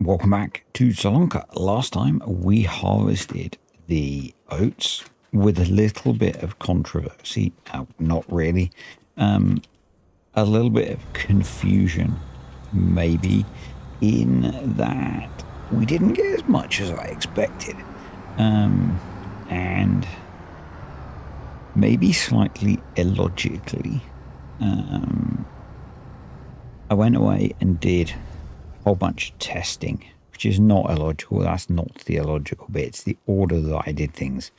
Welcome back to Sri Lanka. Last time we harvested the oats with a little bit of controversy. Not really. A little bit of confusion, maybe, in that we didn't get as much as I expected. And maybe slightly illogically. I went away and did whole bunch of testing, which is not illogical. That's not the illogical bit. It's the order that I did things.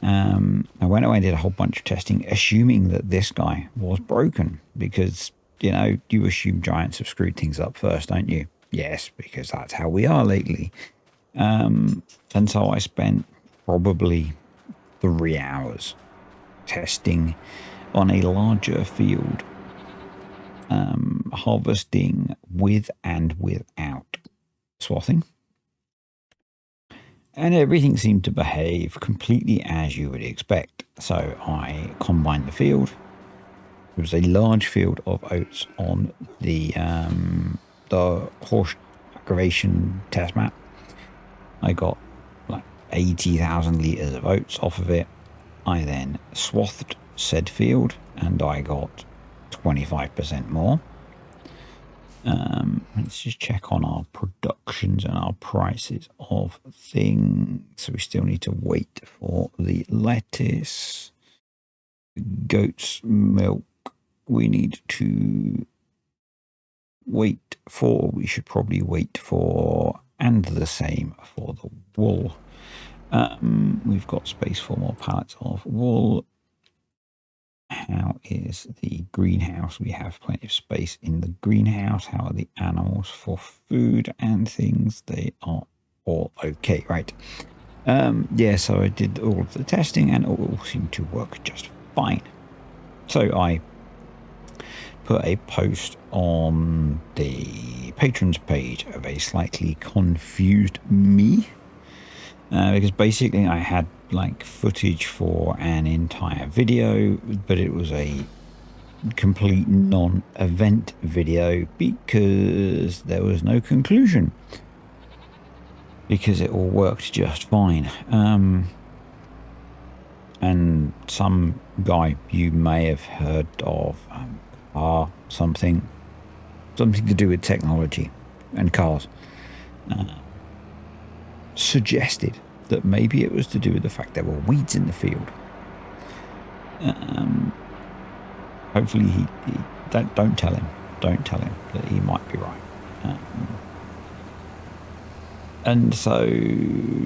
I went away and did a whole bunch of testing, assuming that this guy was broken because, you know, you assume giants have screwed things up first, don't you? Yes, because that's how we are lately. And so I spent probably 3 hours testing on a larger field, harvesting with and without swathing, and everything seemed to behave completely as you would expect. So I combined the field. It was a large field of oats on the horse aggravation test map. I got like 80,000 litres of oats off of it. I then swathed said field and I got 25% more. Let's just check on our productions and our prices of things. So we still need to wait for the lettuce, goat's milk. We need to wait for, we should probably wait for, and the same for the wool. We've got space for more pallets of wool. How is the greenhouse? We have plenty of space in the greenhouse. How are the animals for food and things? They are all okay, right? Yeah, so I did all of the testing and it all seemed to work just fine. So I put a post on the patrons page of a slightly confused me. Because basically I had like footage for an entire video, but it was a complete non-event video because there was no conclusion, because it all worked just fine. And some guy you may have heard of, something to do with technology and cars, suggested that maybe it was to do with the fact there were weeds in the field. Hopefully he don't tell him that he might be right. And so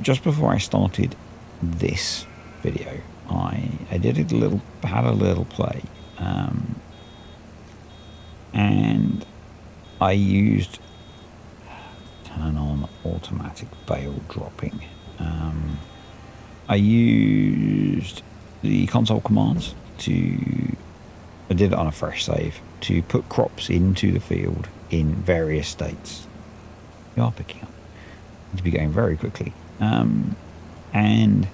just before I started this video, I did had a little play, and I used turn on automatic bale dropping. I used the console commands I did it on a fresh save, to put crops into the field in various states. You are picking up. Need to be going very quickly. And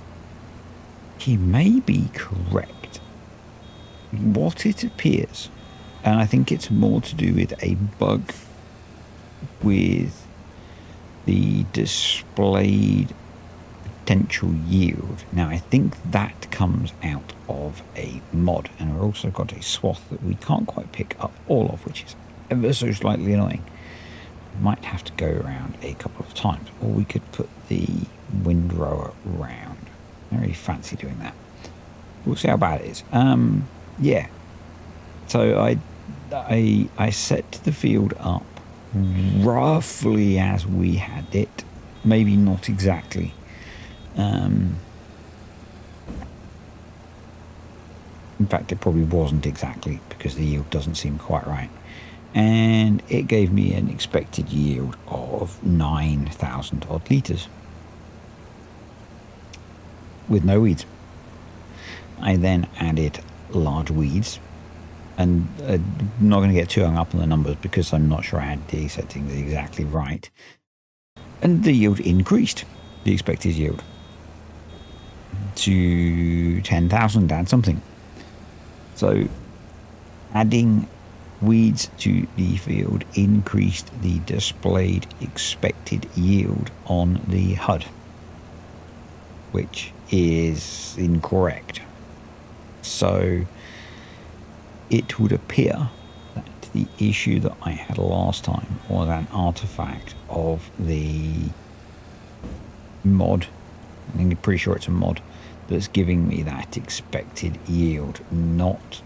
he may be correct. What it appears, and I think it's more to do with a bug with the displayed potential yield. Now I think that comes out of a mod, and we've also got a swath that we can't quite pick up all of, which is ever so slightly annoying. We might have to go around a couple of times, or we could put the windrower round. I don't really fancy doing that. We'll see how bad it is. Yeah, so I set the field up roughly as we had it, maybe not exactly. In fact, it probably wasn't exactly, because the yield doesn't seem quite right. And it gave me an expected yield of 9,000 odd litres with no weeds. I then added large weeds, and I'm not going to get too hung up on the numbers because I'm not sure I had the settings exactly right. And the yield increased, the expected yield, to 10,000 and something. So adding weeds to the field increased the displayed expected yield on the HUD, which is incorrect. So it would appear that the issue that I had last time was an artifact of the mod. I'm pretty sure it's a mod that's giving me that expected yield, not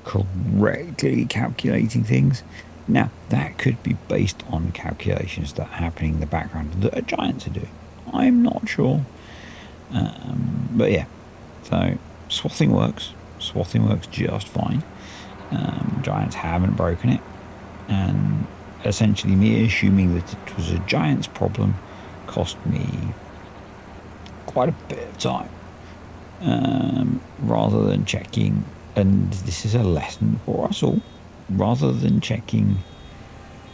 correctly calculating things. Now, that could be based on calculations that are happening in the background that giants are doing. I'm not sure. But yeah, so swathing works. Swathing works just fine. Giants haven't broken it. And essentially me assuming that it was a giant's problem cost me quite a bit of time. Rather than checking, and this is a lesson for us all, rather than checking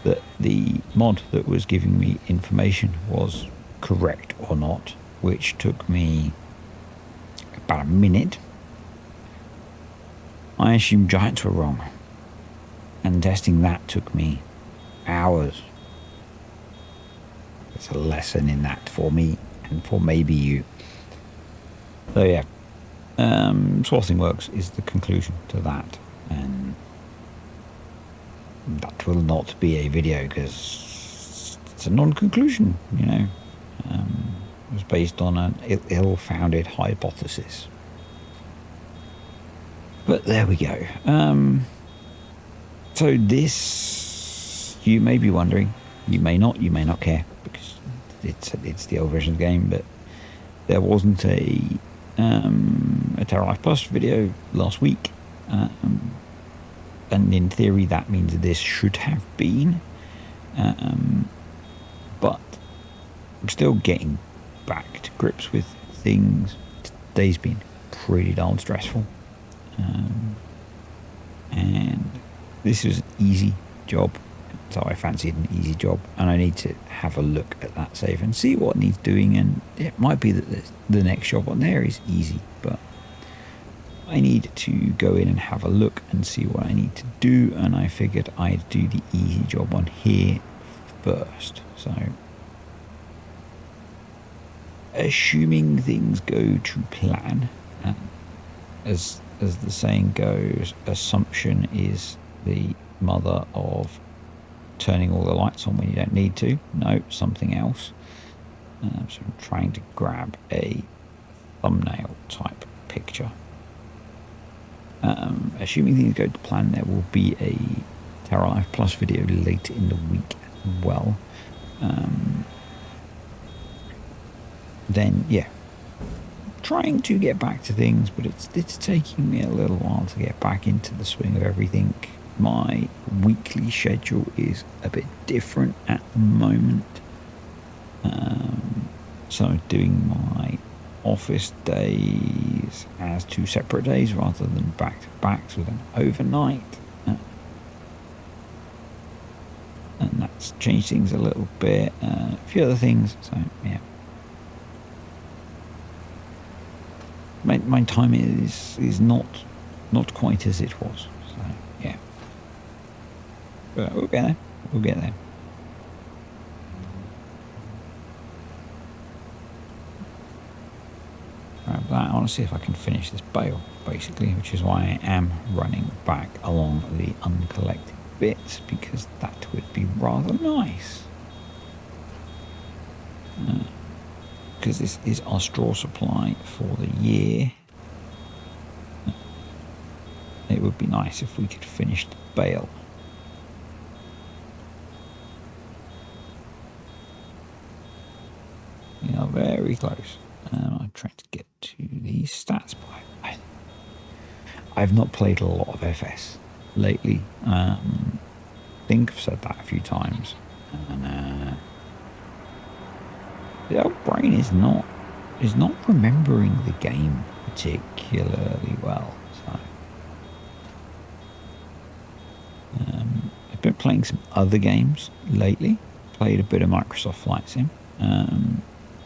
that the mod that was giving me information was correct or not, which took me about a minute, I assumed giants were wrong, and testing that took me hours. It's a lesson in that for me and for maybe you. So yeah, swathing works is the conclusion to that, and that will not be a video because it's a non-conclusion, you know. It was based on an ill-founded hypothesis. But there we go. So this, you may be wondering, you may not care, because it's the old version of the game, but there wasn't a Terra Life Plus video last week, and in theory that means this should have been, but I'm still getting back to grips with things. Today's been pretty darn stressful, and this is an easy job, so I fancied an easy job, and I need to have a look at that save and see what needs doing. And it might be that the next job on there is easy, but I need to go in and have a look and see what I need to do, and I figured I'd do the easy job on here first. So assuming things go to plan, as the saying goes, assumption is the mother of turning all the lights on when you don't need to. No, something else. So I'm trying to grab a thumbnail type picture. Assuming things go to plan, there will be a Terra Life Plus video later in the week as well. Then yeah, trying to get back to things, but it's taking me a little while to get back into the swing of everything. My weekly schedule is a bit different at the moment, so I'm doing my office days as 2 separate days rather than back to backs with an overnight, and that's changed things a little bit, a few other things. So yeah, my time is not quite as it was. So yeah, but we'll get there. Grab that. I want to see if I can finish this bale, basically, which is why I am running back along the uncollected bits, because that would be rather nice. Because this is our straw supply for the year. It would be nice if we could finish the bale. We are very close. I'm trying to get to these stats, but I've not played a lot of FS lately. I think I've said that a few times, and the old brain is not remembering the game particularly well. So I've been playing some other games lately. Played a bit of Microsoft Flight Sim.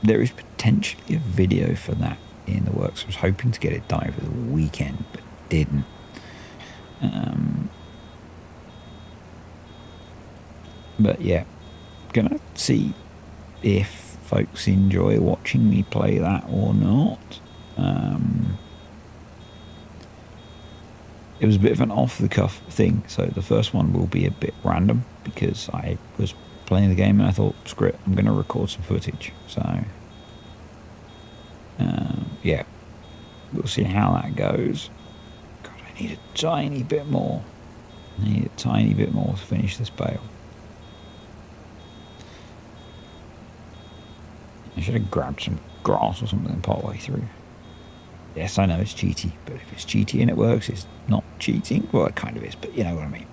There is potentially a video for that in the works. I was hoping to get it done over the weekend, but didn't. But yeah, gonna see if folks enjoy watching me play that or not. It was a bit of an off-the-cuff thing, so the first one will be a bit random because I was playing the game and I thought, screw it, I'm going to record some footage. So, yeah, we'll see how that goes. God, I need a tiny bit more. I need a tiny bit more to finish this bale. I should have grabbed some grass or something part way through. Yes, I know it's cheaty, but if it's cheaty and it works, it's not cheating. Well, it kind of is, but you know what I mean.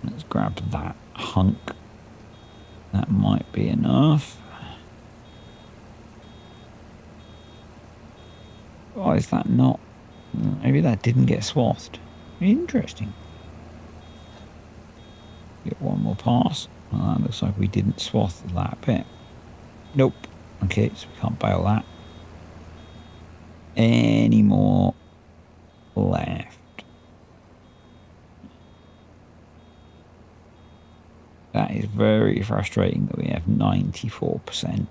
Let's grab that hunk. That might be enough. Why is that not? Maybe that didn't get swathed. Interesting. Get one more pass. Well, that looks like we didn't swath that bit. Nope. Okay, so we can't bale that. Any more left? That is very frustrating that we have 94%.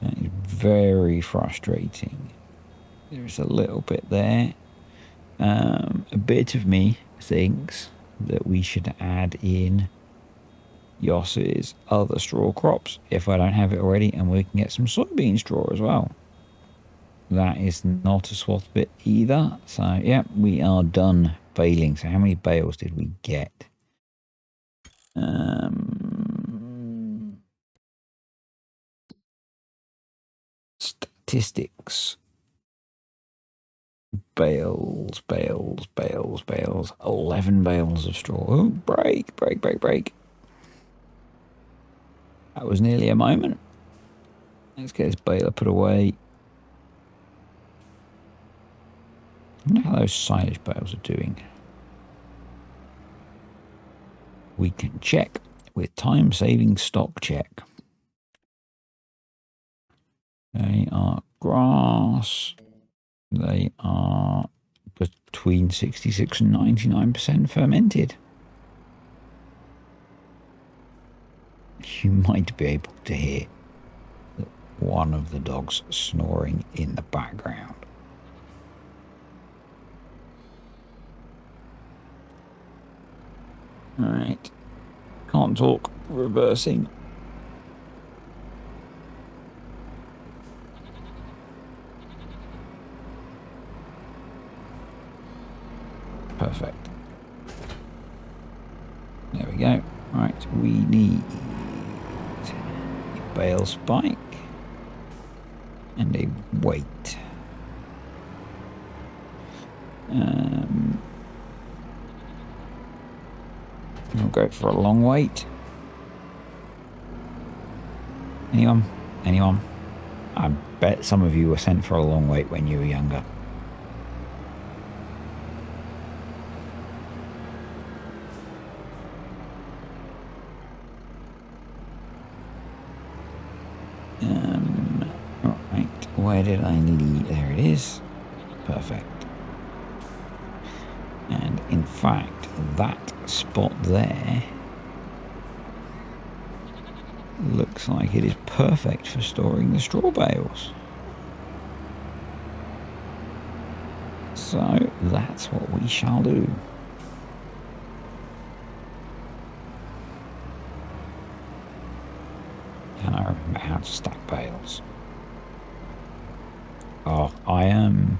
That is very frustrating. There's a little bit there. A bit of me thinks that we should add in Yoss's other straw crops if I don't have it already, and we can get some soybean straw as well. That is not a swath bit either. So yeah, we are done baling. So how many bales did we get? Statistics. Bales. 11 bales of straw. Oh, break. That was nearly a moment. Let's get this baler put away. I wonder how those silage bales are doing. We can check with time-saving stock check. They are grass. They are between 66 and 99% fermented. You might be able to hear one of the dogs snoring in the background. Alright. Can't talk. Reversing. Perfect. There we go. Right, we need a bale spike and a weight. We'll go for a long weight. Anyone? I bet some of you were sent for a long weight when you were younger. Right, where did I need? There it is. Perfect. And in fact, that spot there looks like it is perfect for storing the straw bales. So that's what we shall do. Can I remember how to stack bales? Oh, I am.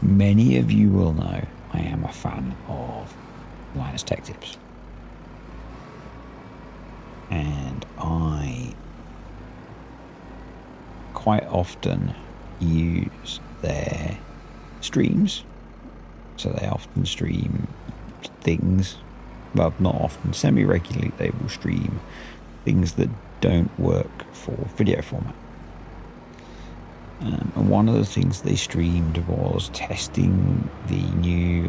Many of you will know I am a fan of Linus Tech Tips. And I quite often use their streams. So they often stream things, well, not often, semi-regularly they will stream things that don't work for video format. And one of the things they streamed was testing the new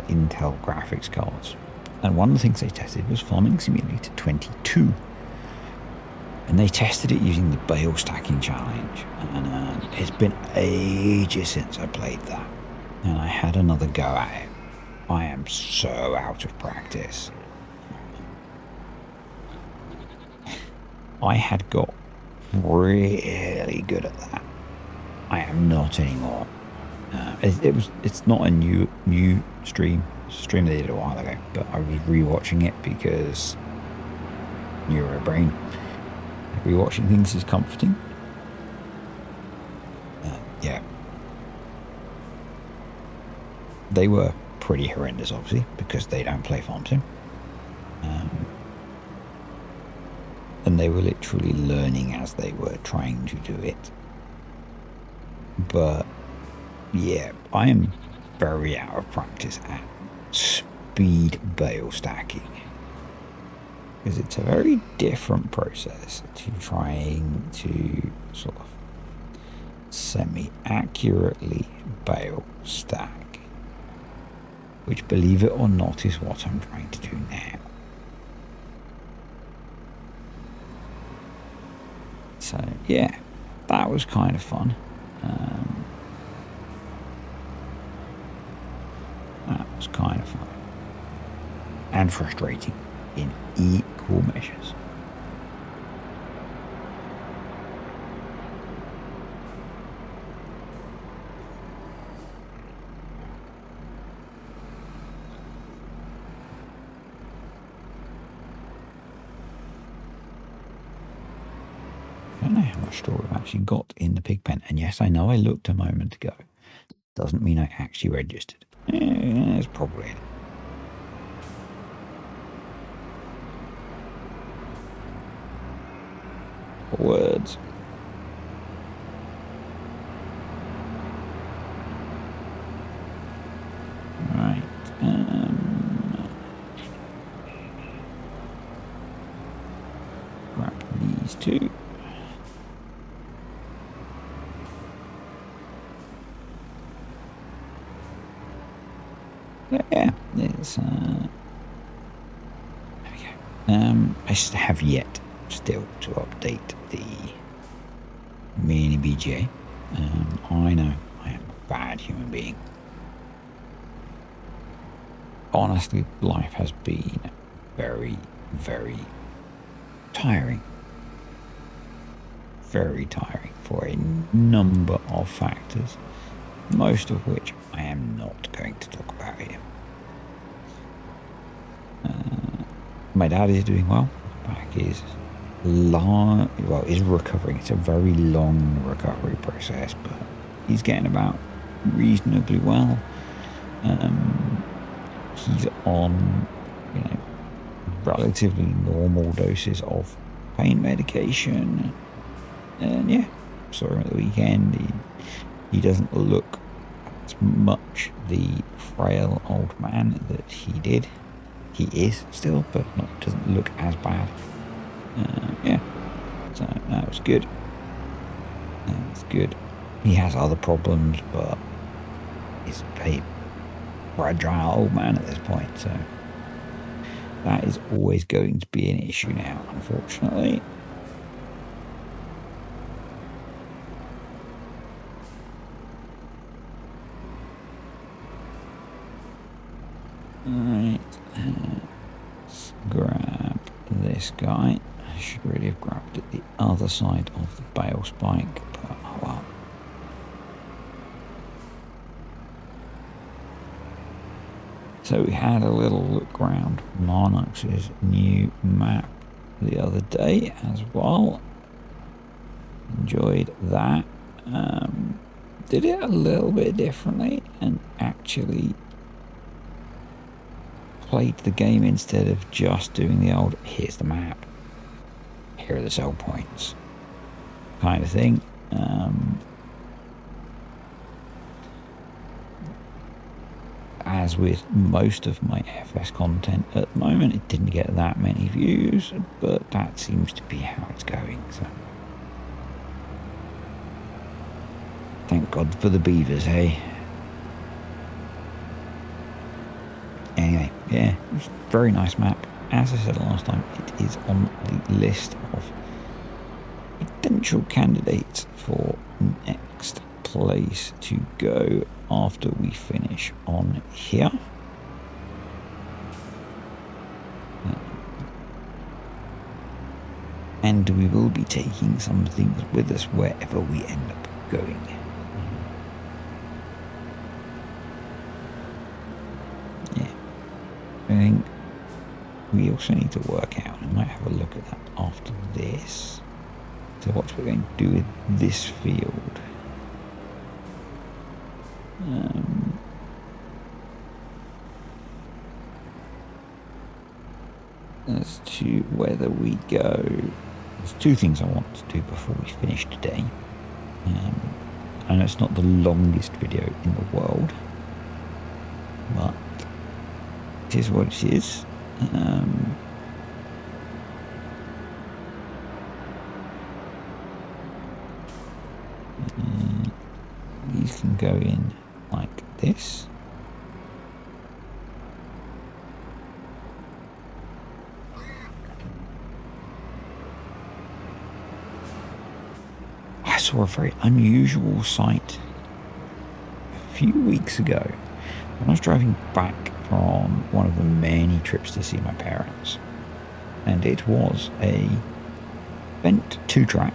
Intel graphics cards. And one of the things they tested was Farming Simulator 22. And they tested it using the BALE stacking challenge, and it's been ages since I played that, and I had another go at it. I am so out of practice. I had got really good at that. I am not anymore. It's not a new stream. Stream they did a while ago, but I was rewatching it because Neurobrain. Rewatching things is comforting. Yeah, they were pretty horrendous, obviously, because they don't play farm sim. And they were literally learning as they were trying to do it. But yeah, I am very out of practice at speed BALE stacking, because it's a very different process to trying to sort of semi-accurately BALE stack, which, believe it or not, is what I'm trying to do now. So yeah, that was kind of fun. That was kind of fun and frustrating in equal measures. I don't know how much straw I've actually got in the pig pen, and yes, I know I looked a moment ago. Doesn't mean I actually registered. It's probably it. Words. Right. Grab these two. Yeah, it's there we go. I have yet still to update the mini BGA. I know I am a bad human being. Honestly, life has been very, very tiring. Very tiring for a number of factors, most of which I am not going to talk about here. My dad is doing well. Back is is recovering. It's a very long recovery process, but he's getting about reasonably well. He's on, relatively normal doses of pain medication, and yeah, saw him at the weekend. He doesn't look as much the frail old man that he did. He is still, but doesn't look as bad. Yeah, so that was good. That's good. He has other problems, but he's a fragile old man at this point, so that is always going to be an issue now, unfortunately. Alright, let's grab this guy. I should really have grabbed it the other side of the BALE spike, but oh well. So we had a little look around Marnox's new map the other day as well. Enjoyed that. Did it a little bit differently and actually played the game instead of just doing the old, here's the map, here are the sell points kind of thing. As with most of my FS content at the moment, it didn't get that many views, but that seems to be how it's going, so thank God for the beavers, hey? Anyway, yeah, it's a very nice map. As I said last time, it is on the list of potential candidates for next place to go after we finish on here. And we will be taking some things with us wherever we end up going. Yeah. I think we also need to work out, I might have a look at that after this, so what we're going to do with this field. As to whether we go, there's two things I want to do before we finish today. I know it's not the longest video in the world, but it is what it is. These can go in like this. I saw a very unusual sight a few weeks ago when I was driving back from one of the many trips to see my parents, and it was a bent two-track,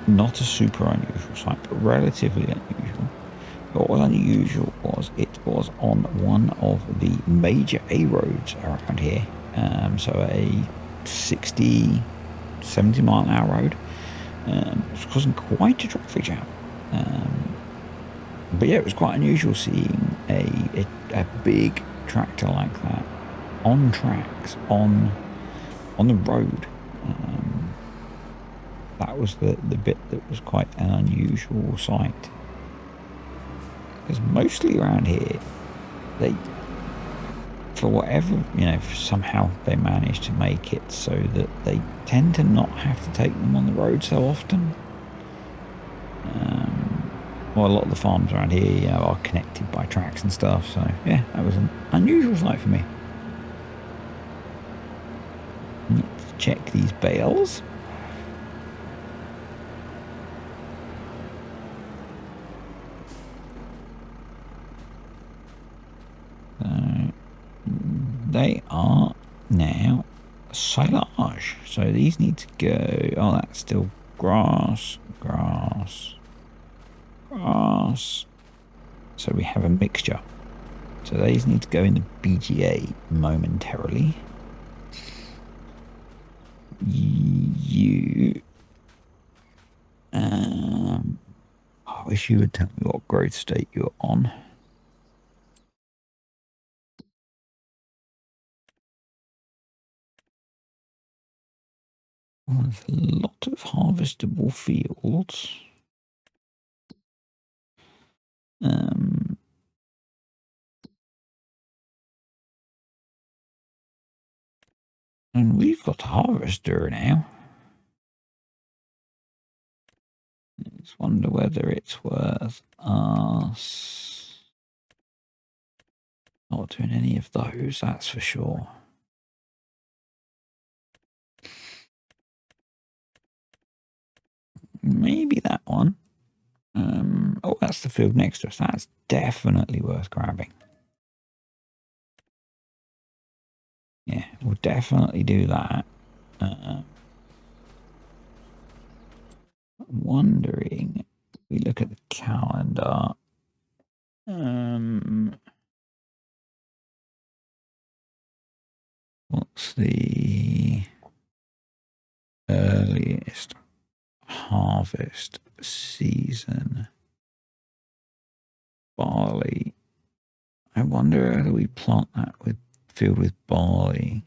not a super unusual sight, but relatively unusual. What was unusual was it was on one of the major A roads around here, so a 60, 70 mile an hour road. It was causing quite a traffic jam. But yeah, it was quite unusual seeing a big tractor like that on tracks on the road. That was the bit that was quite an unusual sight. Because mostly around here, they, for whatever, somehow they manage to make it so that they tend to not have to take them on the road so often. Well, a lot of the farms around here, are connected by tracks and stuff. So yeah, that was an unusual sight for me. Let's check these bales. They are now silage. So these need to go. Oh, that's still grass. So we have a mixture. So these need to go in the BGA momentarily. I wish you would tell me what growth state you're on. Oh, there's a lot of harvestable fields. And we've got a harvester now. Let's wonder whether it's worth us not doing any of those, that's for sure. Maybe that one. Oh, that's the field next to us. That's definitely worth grabbing. Yeah, we'll definitely do that. I'm wondering, if we look at the calendar. What's the earliest harvest season? Barley. I wonder whether we plant that field with barley,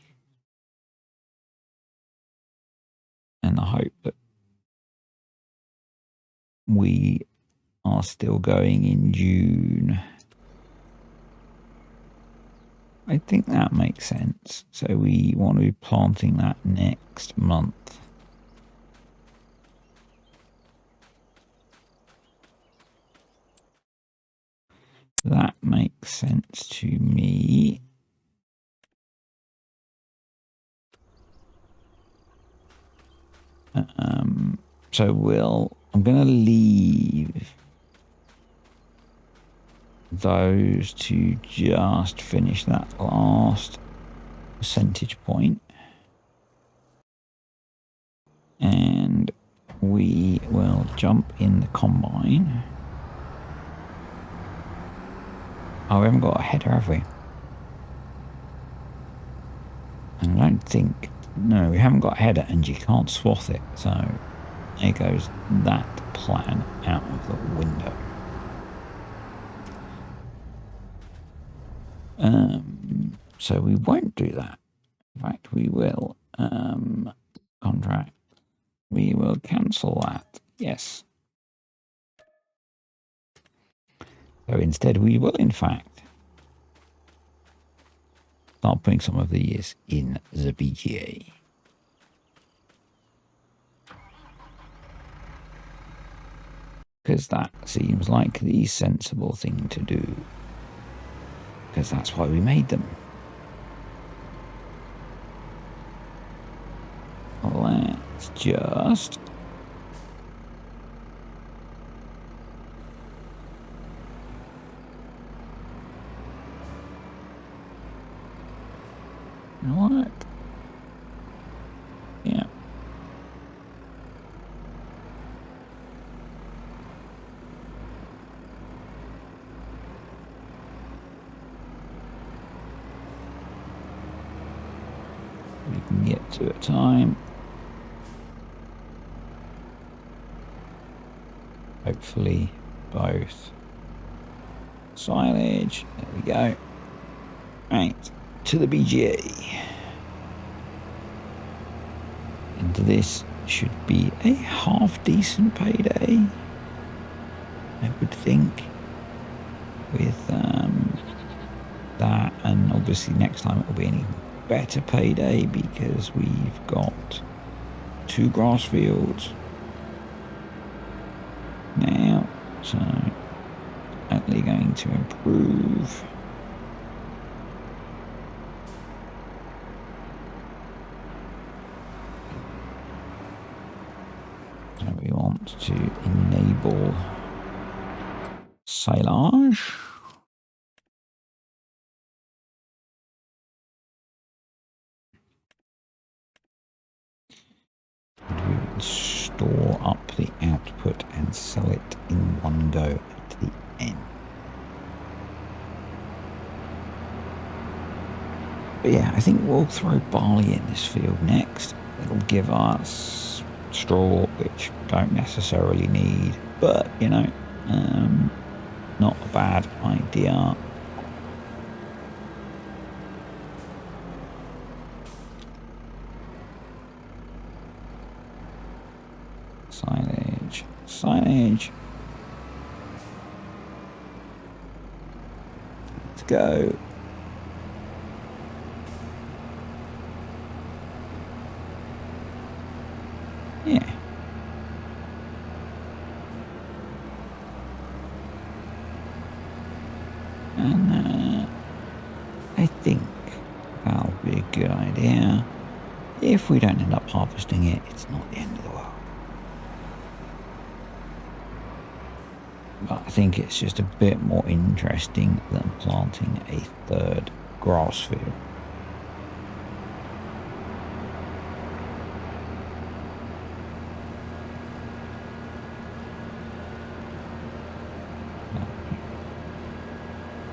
and I hope that we are still going in June. I think that makes sense. So we want to be planting that next month. That makes sense to me. So I'm going to leave those to just finish that last percentage point. And we will jump in the combine. Oh, we haven't got a header, have we? And I don't think... No, we haven't got a header and you can't swath it. So there goes that plan out of the window. So we won't do that. In fact, we will contract. We will cancel that. Yes. So instead, we will in fact start putting some of these in the BGA. Because that seems like the sensible thing to do. Because that's why we made them. Let's just... What? Yeah. We can get to a time. Hopefully both silage. There we go. Right, to the BGA. And this should be a half decent payday, I would think, with that. And obviously next time it will be an even better payday because we've got 2 grass fields now, so certainly going to improve. So we want to enable silage. And we will store up the output and sell it in one go at the end. But yeah, I think we'll throw barley in this field next. It'll give us straw, which don't necessarily need, but you know, not a bad idea. Signage. Let's go. Yeah. And I think that'll be a good idea. If we don't end up harvesting it, it's not the end of the world. But I think it's just a bit more interesting than planting a 3rd grass field.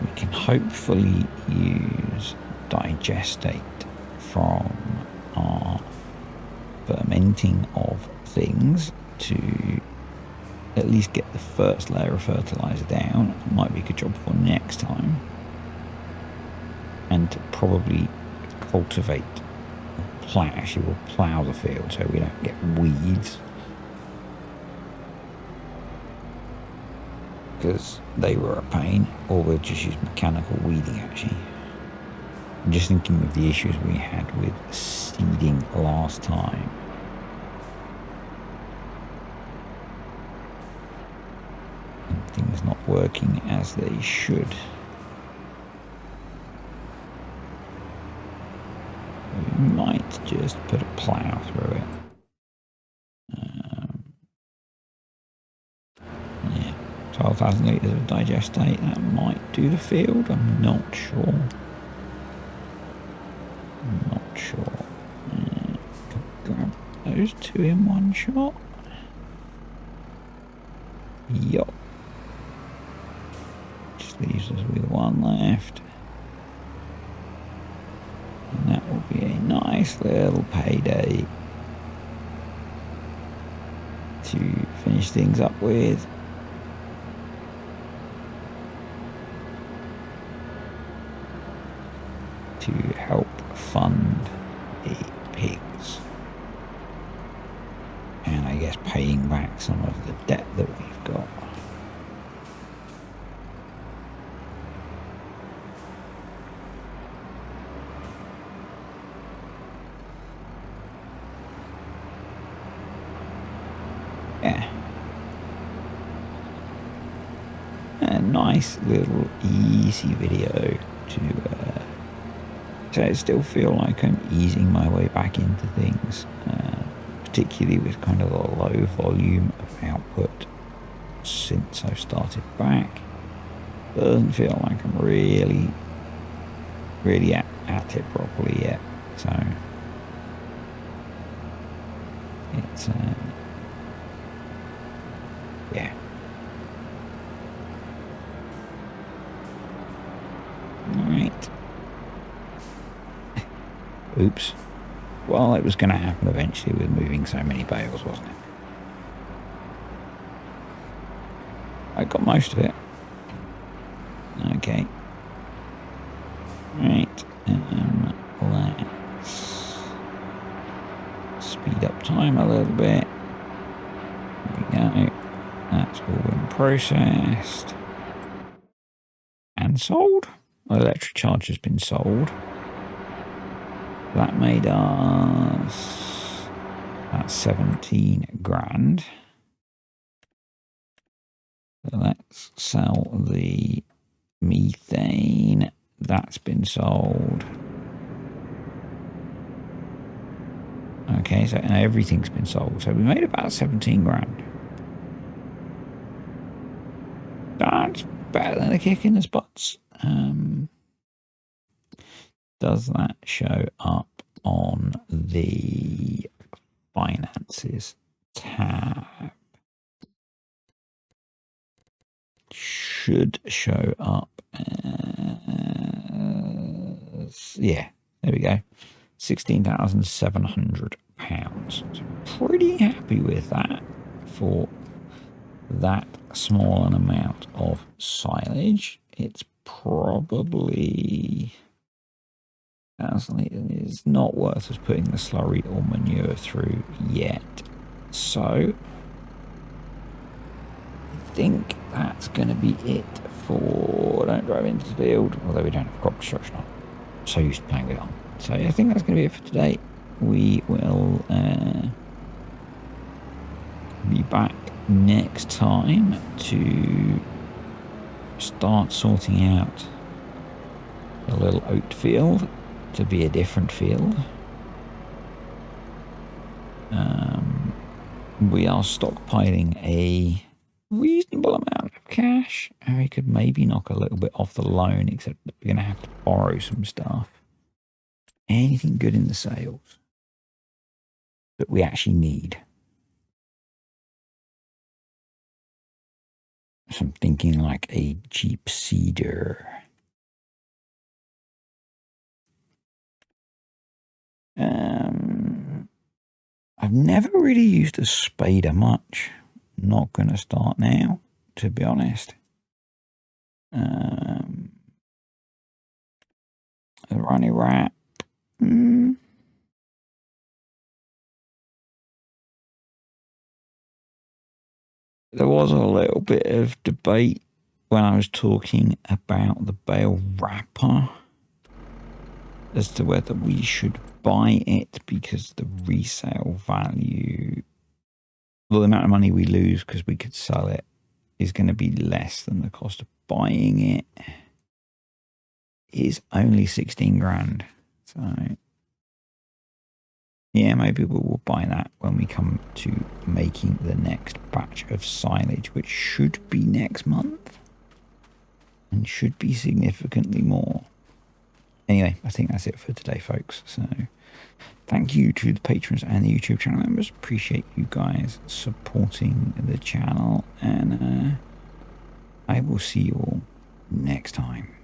We can hopefully use digestate from our fermenting of things to at least get the first layer of fertilizer down. It might be a good job for next time. And to probably cultivate, actually we'll plough the field so we don't get weeds. Because they were a pain, or we'll just use mechanical weeding actually. I'm just thinking of the issues we had with seeding last time. And things not working as they should. We might just put a plough through it. 12,000 litres of digestate. That might do the field. I'm not sure. Grab those two in one shot. Yup. Just leaves us with one left. And that will be a nice little payday to finish things up with. To help fund the pigs. And I guess paying back some of the debt that we've got. Yeah. A nice little easy video to I still feel like I'm easing my way back into things, particularly with kind of a low volume of output since I've started back. Doesn't feel like I'm really at it properly yet, so it's yeah. Right. Oops. Well, it was going to happen eventually with moving so many bales, wasn't it? I got most of it. Okay. Right. Let's speed up time a little bit. There we go. That's all been processed and sold. Well, electric charge has been sold. That made us about 17 grand. So let's sell the methane. That's been sold. Okay, so everything's been sold. So we made about 17 grand. That's better than a kick in the spots. Does that show up on the finances tab? Should show up as, yeah, there we go, £16,700. So pretty happy with that for that small an amount of silage. It's probably, it's not worth us putting the slurry or manure through yet. So I think that's going to be it for Don't Drive Into the Field, although we don't have crop construction on. So used to playing with it on. So I think that's going to be it for today. We will be back next time to start sorting out a little oat field to be a different field. We are stockpiling a reasonable amount of cash. We could maybe knock a little bit off the loan, except that we're going to have to borrow some stuff. Anything good in the sales that we actually need? So I'm thinking like a cheap seeder. I've never really used a spader much. Not going to start now, to be honest. A runny rat. There was a little bit of debate when I was talking about the BALE wrapper as to whether we should buy it because the resale value, well, the amount of money we lose because we could sell it is going to be less than the cost of buying it. Is only 16 grand. So Yeah, maybe we will buy that when we come to making the next batch of silage, which should be next month and should be significantly more. Anyway, I think that's it for today, folks. So thank you to the patrons and the YouTube channel members. Appreciate you guys supporting the channel, and I will see you all next time.